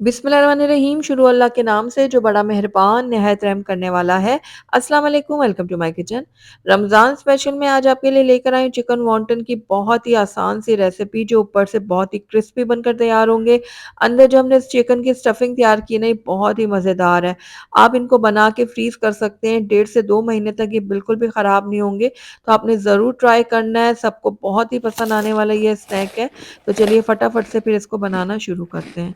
बिस्मिल्लाहिर्रहमानिर्रहीम। शुरू अल्लाह के नाम से जो बड़ा मेहरबान निहायत रहम करने वाला है। अस्सलाम वालेकुम, welcome to my kitchen. Ramzan special में आज आपके लिए लेकर आई हूँ चिकन वॉन्टन की बहुत ही आसान सी रेसिपी, जो ऊपर से बहुत ही क्रिस्पी बनकर तैयार होंगे। अंदर जो हमने इस चिकन की स्टफिंग तैयार की ना, ये बहुत ही मज़ेदार है। आप इनको बना के फ्रीज कर सकते हैं, 1.5 से 2 महीने तक ये बिल्कुल भी ख़राब नहीं होंगे। तो आपने ज़रूर ट्राई करना है, सबको बहुत ही पसंद आने वाला ये स्नैक है। तो चलिए फटाफट से फिर इसको बनाना शुरू करते हैं।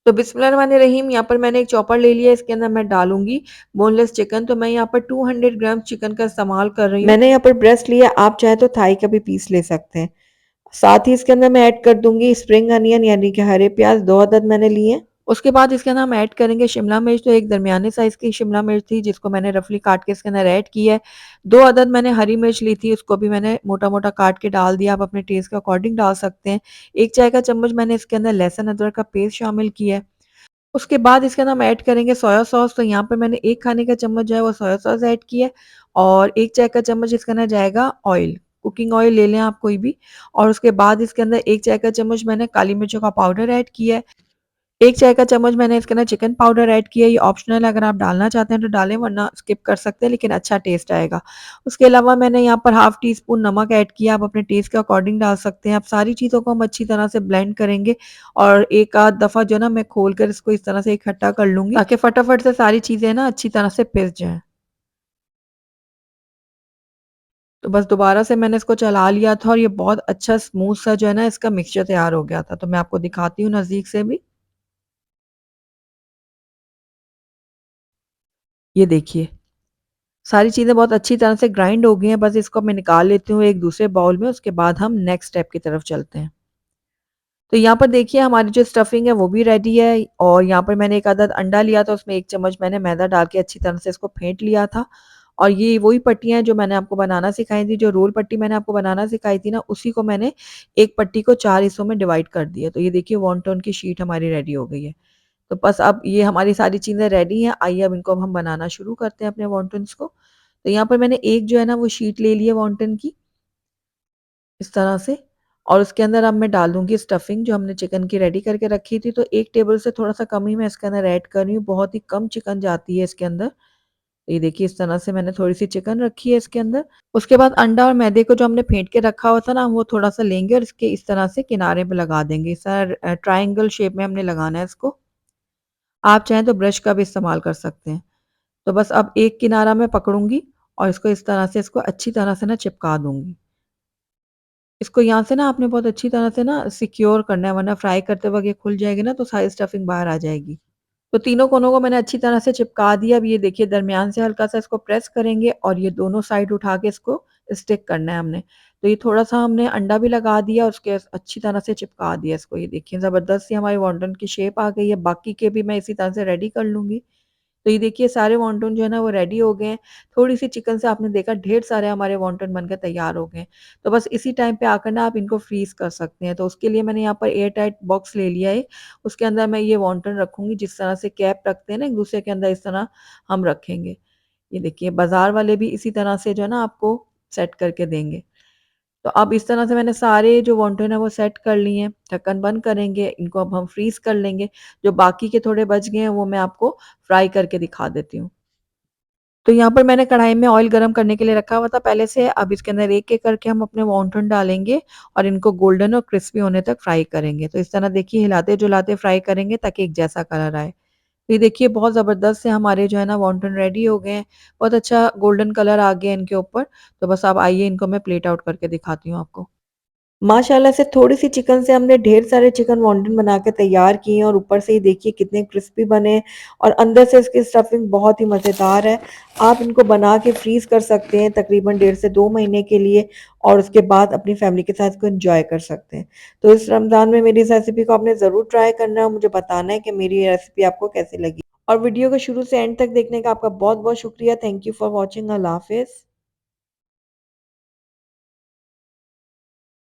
तो बिस्मिल्लाहिर्रहमानिर्रहीम, यहाँ पर मैंने एक चॉपर ले लिया है, इसके अंदर मैं डालूँगी बोनलेस चिकन। तो मैं यहाँ पर 200 ग्राम चिकन का इस्तेमाल कर रही हूँ। मैंने यहाँ पर ब्रेस्ट लिया, आप चाहे तो थाई का भी पीस ले सकते हैं। साथ ही इसके अंदर मैं ऐड कर दूँगी स्प्रिंग अनियन यानी कि हरे प्याज़ 2 अदद मैंने लिए हैं। उसके बाद इसके अंदर हम ऐड करेंगे शिमला मिर्च। तो एक दरमियाने साइज़ की शिमला मिर्च थी, जिसको मैंने रफली काट के इसके अंदर ऐड किया है। 2 अदद मैंने हरी मिर्च ली थी, उसको भी मैंने मोटा-मोटा काट के डाल दिया। आप अपने टेस्ट के अकॉर्डिंग डाल सकते हैं। 1 चाय का चम्मच मैंने इसके अंदर लहसुन अदरक का पेस्ट शामिल किया है। उसके बाद इसके अंदर हम ऐड करेंगे सोया सॉस। तो यहाँ पे मैंने 1 खाने का चम्मच जो है वो सोया सॉस ऐड किया है और 1 चाय का चम्मच इसके अंदर जाएगा ऑयल, कुकिंग ऑयल ले लें आप कोई भी। और उसके बाद इसके अंदर 1 चाय का चम्मच मैंने काली मिर्चों का पाउडर ऐड किया है। 1 चाय का चम्मच मैंने इसके अंदर चिकन पाउडर ऐड किया है। ये ऑप्शनल है, अगर आप डालना चाहते हैं तो डालें, वरना स्किप कर सकते हैं, लेकिन अच्छा टेस्ट आएगा। उसके अलावा मैंने यहाँ पर हाफ टी स्पून नमक ऐड किया, आप अपने टेस्ट के अकॉर्डिंग डाल सकते हैं। अब सारी चीज़ों को हम अच्छी तरह से ब्लेंड करेंगे और एक आध दफ़ा जो है ना मैं खोल कर इसको इस तरह से इकट्ठा कर लूँगी, ताकि फटाफट से सारी चीज़ें ना अच्छी तरह से पिस जाएँ। तो बस दोबारा से मैंने इसको चला लिया था और ये बहुत अच्छा स्मूथ सा जो है ना इसका मिक्सचर तैयार हो गया था। तो मैं आपको दिखाती हूँ नज़दीक से भी। ये देखिए, सारी चीज़ें बहुत अच्छी तरह से ग्राइंड हो गई हैं। बस इसको मैं निकाल लेती हूँ एक दूसरे बाउल में, उसके बाद हम नेक्स्ट स्टेप की तरफ चलते हैं। तो यहाँ पर देखिए हमारी जो स्टफिंग है वो भी रेडी है और यहाँ पर मैंने एक अदद अंडा लिया था, उसमें 1 चम्मच मैंने मैदा डाल के अच्छी तरह से इसको फेंट लिया था। और ये वही पट्टियाँ हैं जो मैंने आपको बनाना सिखाई थी, जो रोल पट्टी मैंने आपको बनाना सिखाई थी ना, उसी को मैंने एक पट्टी को 4 हिस्सों में डिवाइड कर दिया। तो ये देखिए वॉन्टन की शीट हमारी रेडी हो गई है। तो बस अब ये हमारी सारी चीज़ें रेडी हैं। आइए अब इनको अब हम बनाना शुरू करते हैं अपने वॉन्टन्स को। तो यहाँ पर मैंने एक जो है ना वो शीट ले ली है वॉन्टन की, इस तरह से। और उसके अंदर अब मैं डाल दूँगी स्टफिंग जो हमने चिकन की रेडी करके रखी थी। तो 1 टेबल से थोड़ा-सा कम ही मैं इसके अंदर ऐड कर रही हूँ, बहुत ही कम चिकन जाती है इसके अंदर। ये देखिए इस तरह से मैंने थोड़ी-सी चिकन रखी है इसके अंदर। उसके बाद अंडा और मैदे को जो हमने फेंट के रखा हुआ था ना, वो थोड़ा-सा लेंगे और इसके इस तरह से किनारे पे लगा देंगे। इस तरह ट्रायंगल शेप में हमने लगाना है इसको। आप चाहें तो ब्रश का भी इस्तेमाल कर सकते हैं। तो बस अब एक किनारा मैं पकड़ूँगी और इसको इस तरह से इसको अच्छी तरह से ना चिपका दूँगी। इसको यहाँ से ना आपने बहुत अच्छी तरह से ना सिक्योर करना है, वरना फ्राई करते वक़्त ये खुल जाएगी ना तो सारी स्टफिंग बाहर आ जाएगी। तो तीनों कोनों को मैंने अच्छी तरह से चिपका दिया। अब ये देखिए दरमियान से हल्का-सा इसको प्रेस करेंगे और ये दोनों साइड उठा के इसको स्टिक करना है हमने। तो ये थोड़ा-सा हमने अंडा भी लगा दिया और उसके अच्छी तरह से चिपका दिया इसको। ये देखिए ज़बरदस्त सी हमारी वॉन्टन की शेप आ गई है। बाकी के भी मैं इसी तरह से रेडी कर लूँगी। तो ये देखिए सारे वॉन्टन जो है ना वो रेडी हो गए हैं। थोड़ी-सी चिकन से आपने देखा ढेर सारे हमारे वॉन्टन बनकर तैयार हो गए हैं। तो बस इसी टाइम पे आकर ना आप इनको फ्रीज़ कर सकते हैं। तो उसके लिए मैंने यहाँ पर एयर टाइट बॉक्स ले लिया है। उसके अंदर मैं ये वॉन्टन रखूँगी, जिस तरह से कैप रखते हैं ना एक-दूसरे के अंदर, इस तरह हम रखेंगे। ये देखिए बाज़ार वाले भी इसी तरह से जो है ना आपको सेट करके देंगे। तो अब इस तरह से मैंने सारे जो वॉन्टन है वो सेट कर लिए हैं। ढक्कन बंद करेंगे, इनको अब हम फ्रीज़ कर लेंगे। जो बाकी के थोड़े बच गए हैं वो मैं आपको फ्राई करके दिखा देती हूँ। तो यहाँ पर मैंने कढ़ाई में ऑयल गरम करने के लिए रखा हुआ था पहले से। अब इसके अंदर एक-एक करके हम अपने वॉन्टन डालेंगे और इनको गोल्डन और क्रिस्पी होने तक फ्राई करेंगे। तो इस तरह देखिए हिलाते-जुलाते फ्राई करेंगे ताकि एक जैसा कलर आए। तो ये देखिए बहुत ज़बरदस्त से हमारे जो है ना वॉन्टन रेडी हो गए हैं। बहुत अच्छा गोल्डन कलर आ गया है इनके ऊपर। तो बस अब आइए इनको मैं प्लेट आउट करके दिखाती हूँ आपको। माशाल्लाह से थोड़ी-सी चिकन से हमने ढेर सारे चिकन वॉन्टन बना के तैयार किए हैं और ऊपर से ही देखिए कितने क्रिस्पी बने हैं और अंदर से इसकी स्टफिंग बहुत ही मज़ेदार है। आप इनको बना के फ्रीज़ कर सकते हैं तकरीबन 1.5 से 2 महीने के लिए और उसके बाद अपनी फैमिली के साथ इसको एन्जॉय कर सकते हैं। तो इस रमज़ान में मेरी इस रेसिपी को आपने ज़रूर ट्राई करना है और मुझे बताना है कि मेरी ये रेसिपी आपको कैसी लगी। और वीडियो को शुरू से एंड तक देखने का आपका बहुत-बहुत शुक्रिया। Thank you for watching. अल्लाह हाफ़िज़।